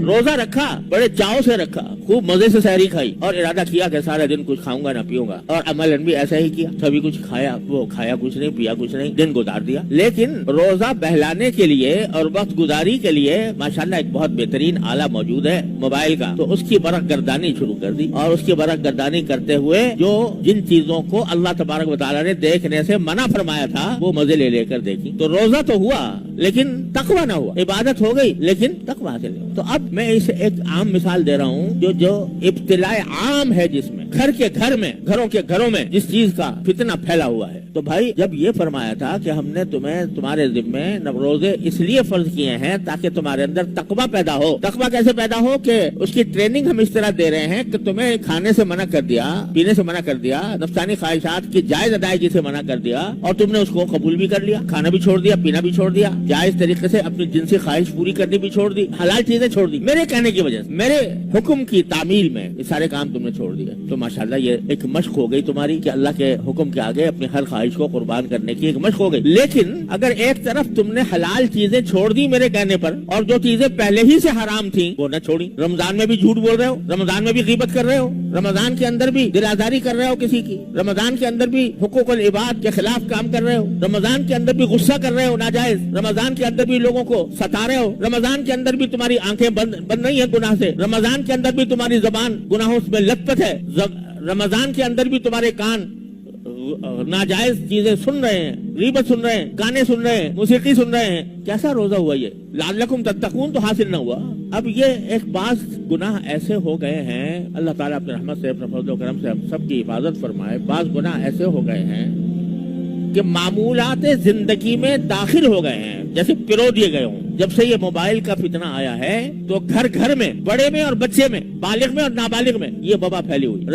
روزہ رکھا, بڑے چاؤ سے رکھا, خوب مزے سے سحری کھائی اور ارادہ کیا کہ سارے دن کچھ کھاؤں گا نہ پیوں گا, اور عملاً بھی ایسا ہی کیا, کبھی کچھ کھایا, وہ کھایا کچھ نہیں, پیا کچھ نہیں, دن گزار دیا. لیکن روزہ بہلانے کے لیے اور وقت گزاری کے لیے ماشاءاللہ ایک بہت بہترین آلہ موجود ہے موبائل کا, تو اس کی برق گردانی شروع کر دی, اور اس کی برق گردانی کرتے ہوئے جو جن چیزوں کو اللہ تبارک و تعالیٰ نے دیکھنے سے منع فرمایا تھا وہ مزے لے لے کر دیکھی. تو روزہ تو ہوا لیکن تقویٰ نہ ہوا, عبادت ہو گئی لیکن تقویٰ حاصل نہیں. تو اب میں اسے ایک عام مثال دے رہا ہوں جو ابتلاء عام ہے, جس میں گھروں کے گھروں میں جس چیز کا فتنہ پھیلا ہوا ہے. تو بھائی جب یہ فرمایا تھا کہ ہم نے تمہارے ذمے روزے اس لیے فرض کیے ہیں تاکہ تمہارے اندر تقویٰ پیدا ہو. تقویٰ کیسے پیدا ہو کہ اس کی ٹریننگ ہم اس طرح دے رہے ہیں کہ تمہیں کھانے سے منع کر دیا, پینے سے منع کر دیا, نفسانی خواہشات کی جائز ادائیگی سے منع کر دیا, اور تم نے اس کو قبول بھی کر لیا, کھانا بھی چھوڑ دیا, پینا بھی چھوڑ دیا, جائز طریقے سے اپنی جنسی خواہش پوری کرنی بھی چھوڑ دی, حلال چیزیں چھوڑ دی. میرے کہنے کی وجہ سے, میرے حکم کی تعمیل میں یہ سارے کام تم نے چھوڑ دیے. تو ماشاءاللہ یہ ایک مشق ہو گئی تمہاری کہ اللہ کے حکم کے آگے اپنی ہر خواہش کو قربان کرنے کی ایک مشق ہو گئی. لیکن اگر ایک طرف تم نے حلال چیزیں چھوڑ دی میرے کہنے پر, اور جو چیزیں پہلے ہی سے حرام تھیں وہ نہ چھوڑی, رمضان میں بھی جھوٹ بول رہے ہو, رمضان میں بھی غیبت کر رہے ہو, رمضان کے اندر بھی دل آزاری کر رہے ہو کسی کی, رمضان کے اندر بھی حقوق العباد کے خلاف کام کر رہے ہو, رمضان کے اندر بھی غصہ کر رہے ہو ناجائز, رمضان کے اندر بھی لوگوں کو ستا رہے ہو, رمضان کے اندر بھی تمہاری آنکھیں بند نہیں ہیں گناہ سے, رمضان کے اندر بھی تمہاری زبان گناہوں میں لت پت ہے, رمضان کے اندر بھی تمہارے کان ناجائز چیزیں سن رہے ہیں, غیبت سن رہے ہیں, گانے سن رہے ہیں, موسیقی سن رہے ہیں. کیسا روزہ ہوا یہ؟ لعلکم تتقون تو حاصل نہ ہوا. اب یہ ایک بعض گناہ ایسے ہو گئے ہیں, اللہ تعالیٰ اپنے رحمت سے اپنے فضل و کرم سے سب کی حفاظت فرمائے, بعض گناہ ایسے ہو گئے ہیں کہ معمولات زندگی میں داخل ہو گئے ہیں, جیسے پرو دیے گئے ہوں. جب سے یہ موبائل کا فتنہ آیا ہے تو گھر گھر میں, بڑے میں اور بچے میں, بالغ میں اور نابالغ میں یہ وبا پھیلی ہوئی.